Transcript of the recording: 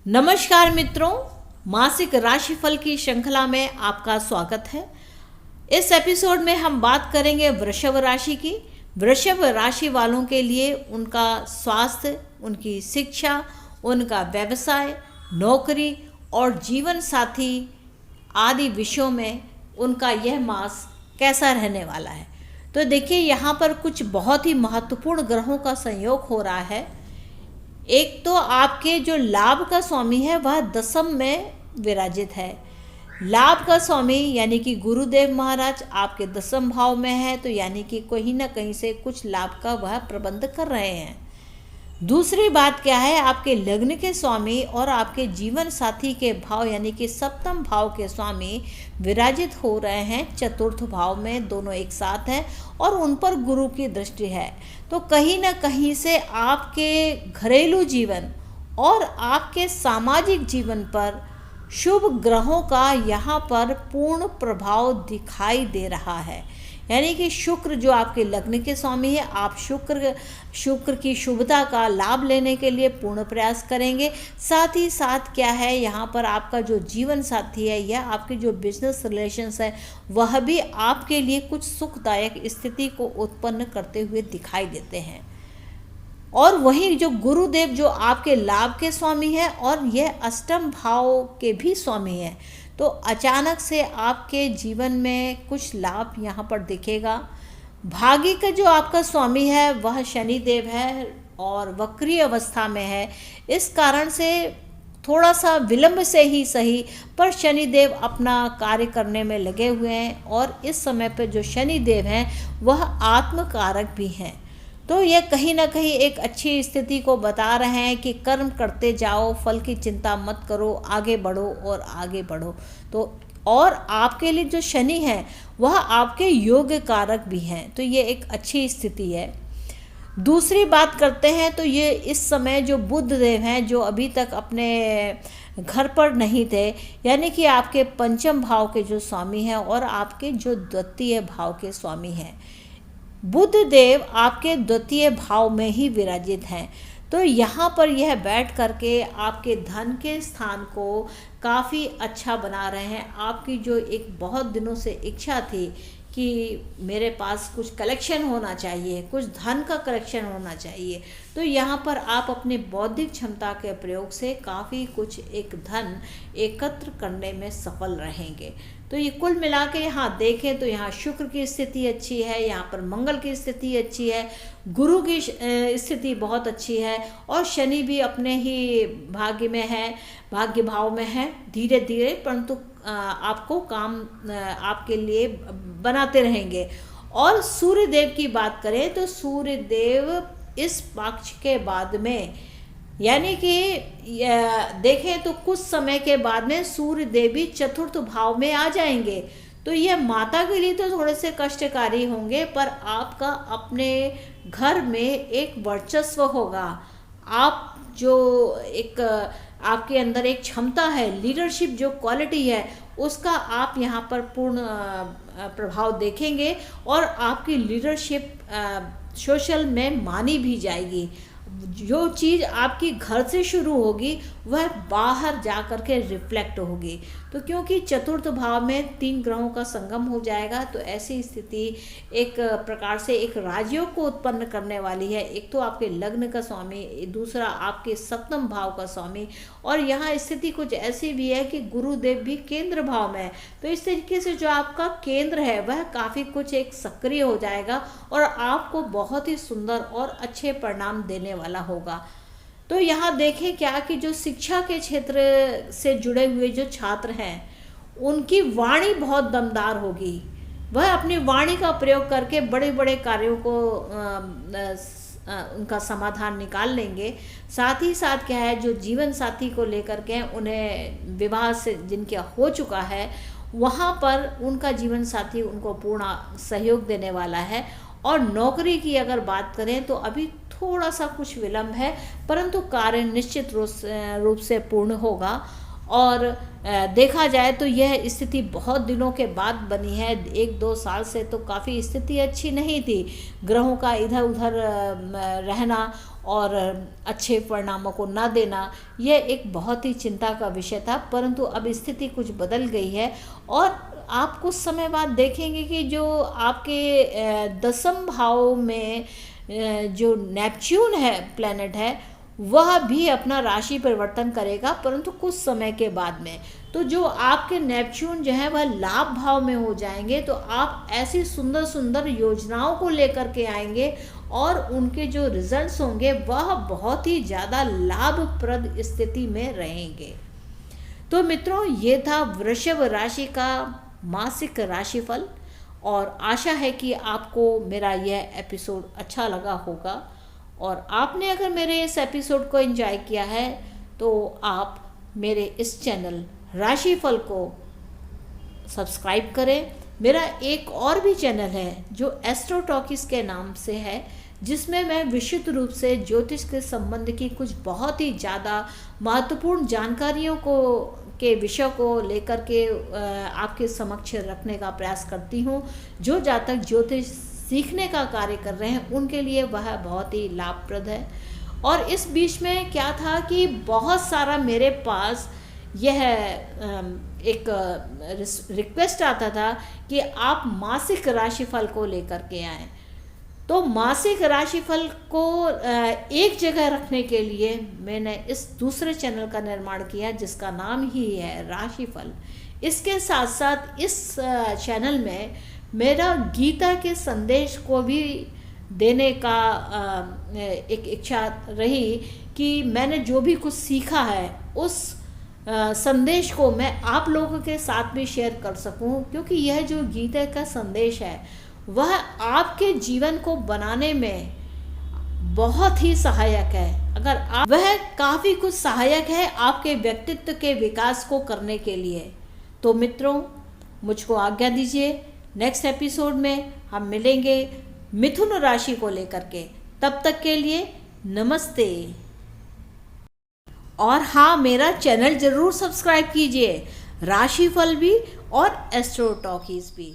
नमस्कार मित्रों, मासिक राशिफल की श्रृंखला में आपका स्वागत है। इस एपिसोड में हम बात करेंगे वृषभ राशि की। वृषभ राशि वालों के लिए उनका स्वास्थ्य, उनकी शिक्षा, उनका व्यवसाय, नौकरी और जीवन साथी आदि विषयों में उनका यह मास कैसा रहने वाला है। तो देखिए, यहाँ पर कुछ बहुत ही महत्वपूर्ण ग्रहों का संयोग हो रहा है। एक तो आपके जो लाभ का स्वामी है वह दशम में विराजित है। लाभ का स्वामी यानी कि गुरुदेव महाराज आपके दशम भाव में है, तो यानी कि कहीं ना कहीं से कुछ लाभ का वह प्रबंध कर रहे हैं। दूसरी बात क्या है, आपके लग्न के स्वामी और आपके जीवन साथी के भाव यानी कि सप्तम भाव के स्वामी विराजित हो रहे हैं चतुर्थ भाव में, दोनों एक साथ हैं और उन पर गुरु की दृष्टि है। तो कहीं ना कहीं से आपके घरेलू जीवन और आपके सामाजिक जीवन पर शुभ ग्रहों का यहाँ पर पूर्ण प्रभाव दिखाई दे रहा है। यानी कि शुक्र जो आपके लग्न के स्वामी है, आप शुक्र की शुभता का लाभ लेने के लिए पूर्ण प्रयास करेंगे। साथ ही साथ क्या है, यहाँ पर आपका जो जीवन साथी है या आपके जो बिजनेस रिलेशंस है वह भी आपके लिए कुछ सुखदायक स्थिति को उत्पन्न करते हुए दिखाई देते हैं। और वहीं जो गुरुदेव जो आपके लाभ के स्वामी है और यह अष्टम भाव के भी स्वामी है, तो अचानक से आपके जीवन में कुछ लाभ यहाँ पर दिखेगा। भाग्य का जो आपका स्वामी है वह शनिदेव है और वक्री अवस्था में है। इस कारण से थोड़ा सा विलंब से ही सही पर शनिदेव अपना कार्य करने में लगे हुए हैं और इस समय पर जो शनिदेव हैं वह आत्मकारक भी हैं। तो यह कहीं ना कहीं एक अच्छी स्थिति को बता रहे हैं कि कर्म करते जाओ, फल की चिंता मत करो, आगे बढ़ो और आगे बढ़ो। तो और आपके लिए जो शनि है वह आपके योग कारक भी हैं, तो ये एक अच्छी स्थिति है। दूसरी बात करते हैं तो ये इस समय जो बुध देव हैं जो अभी तक अपने घर पर नहीं थे, यानी कि आपके पंचम भाव के जो स्वामी हैं और आपके जो द्वितीय भाव के स्वामी हैं, बुध देव आपके द्वितीय भाव में ही विराजित हैं। तो यहाँ पर यह बैठ करके आपके धन के स्थान को काफ़ी अच्छा बना रहे हैं। आपकी जो एक बहुत दिनों से इच्छा थी कि मेरे पास कुछ कलेक्शन होना चाहिए, कुछ धन का कलेक्शन होना चाहिए, तो यहाँ पर आप अपनी बौद्धिक क्षमता के प्रयोग से काफ़ी कुछ एक धन एकत्र करने में सफल रहेंगे। तो ये कुल मिला के यहाँ देखें तो यहाँ शुक्र की स्थिति अच्छी है, यहाँ पर मंगल की स्थिति अच्छी है, गुरु की स्थिति बहुत अच्छी है और शनि भी अपने ही भाग्य में है, भाग्य भाव में है। धीरे धीरे परंतु आपको काम आपके लिए बनाते रहेंगे। और सूर्य देव की बात करें तो सूर्य देव इस पक्ष के बाद में यानी कि देखें तो कुछ समय के बाद में सूर्य देव भी चतुर्थ भाव में आ जाएंगे। तो यह माता के लिए तो थोड़े से कष्टकारी होंगे, पर आपका अपने घर में एक वर्चस्व होगा। आप जो एक आपके अंदर एक क्षमता है, लीडरशिप जो क्वालिटी है, उसका आप यहाँ पर पूर्ण प्रभाव देखेंगे और आपकी लीडरशिप सोशल में मानी भी जाएगी। जो चीज़ आपकी घर से शुरू होगी वह बाहर जा कर के रिफ्लेक्ट होगी। तो क्योंकि चतुर्थ भाव में 3 ग्रहों का संगम हो जाएगा, तो ऐसी स्थिति एक प्रकार से एक राजयोग को उत्पन्न करने वाली है। एक तो आपके लग्न का स्वामी, दूसरा आपके सप्तम भाव का स्वामी, और यहाँ स्थिति कुछ ऐसी भी है कि गुरुदेव भी केंद्र भाव में है। तो इस तरीके से जो आपका केंद्र है वह काफ़ी कुछ एक सक्रिय हो जाएगा और आपको बहुत ही सुंदर और अच्छे परिणाम देने वाला होगा। तो यहाँ देखें क्या कि जो शिक्षा के क्षेत्र से जुड़े हुए जो छात्र हैं उनकी वाणी बहुत दमदार होगी। वह अपनी वाणी का प्रयोग करके बड़े बड़े कार्यों को उनका समाधान निकाल लेंगे। साथ ही साथ क्या है, जो जीवन साथी को लेकर के उन्हें विवाह से जिनका हो चुका है वहाँ पर उनका जीवन साथी उनको पूर्ण सहयोग देने वाला है। और नौकरी की अगर बात करें तो अभी थोड़ा सा कुछ विलंब है, परंतु कार्य निश्चित रूप से पूर्ण होगा। और देखा जाए तो यह स्थिति बहुत दिनों के बाद बनी है। 1-2 साल से तो काफ़ी स्थिति अच्छी नहीं थी। ग्रहों का इधर उधर रहना और अच्छे परिणामों को ना देना, यह एक बहुत ही चिंता का विषय था। परंतु अब स्थिति कुछ बदल गई है और आप कुछ समय बाद देखेंगे कि जो आपके 10वें भाव में जो नेपच्यून है, प्लैनेट है, वह भी अपना राशि परिवर्तन करेगा, परंतु कुछ समय के बाद में। तो जो आपके नेपच्यून जो है वह लाभ भाव में हो जाएंगे, तो आप ऐसी सुंदर सुंदर योजनाओं को लेकर के आएंगे और उनके जो रिजल्ट्स होंगे वह बहुत ही ज़्यादा लाभप्रद स्थिति में रहेंगे। तो मित्रों, ये था वृषभ राशि का मासिक राशिफल और आशा है कि आपको मेरा यह एपिसोड अच्छा लगा होगा। और आपने अगर मेरे इस एपिसोड को एंजॉय किया है तो आप मेरे इस चैनल राशिफल को सब्सक्राइब करें। मेरा एक और भी चैनल है जो एस्ट्रो टॉकीज के नाम से है, जिसमें मैं विशुद्ध रूप से ज्योतिष के संबंध की कुछ बहुत ही ज़्यादा महत्वपूर्ण जानकारियों के विषय को लेकर के आपके समक्ष रखने का प्रयास करती हूँ। जो जातक ज्योतिष सीखने का कार्य कर रहे हैं उनके लिए वह बहुत ही लाभप्रद है। और इस बीच में क्या था कि बहुत सारा मेरे पास यह एक रिक्वेस्ट आता था कि आप मासिक राशिफल को लेकर के आएँ। तो मासिक राशिफल को एक जगह रखने के लिए मैंने इस दूसरे चैनल का निर्माण किया, जिसका नाम ही है राशिफल। इसके साथ साथ इस चैनल में मेरा गीता के संदेश को भी देने का एक इच्छा रही कि मैंने जो भी कुछ सीखा है उस संदेश को मैं आप लोगों के साथ भी शेयर कर सकूं, क्योंकि यह जो गीता का संदेश है वह आपके जीवन को बनाने में बहुत ही सहायक है। अगर आप वह काफ़ी कुछ सहायक है आपके व्यक्तित्व के विकास को करने के लिए। तो मित्रों, मुझको आज्ञा दीजिए, नेक्स्ट एपिसोड में हम मिलेंगे मिथुन राशि को लेकर के। तब तक के लिए नमस्ते। और हाँ, मेरा चैनल ज़रूर सब्सक्राइब कीजिए, राशिफल भी और एस्ट्रो टॉकीज भी।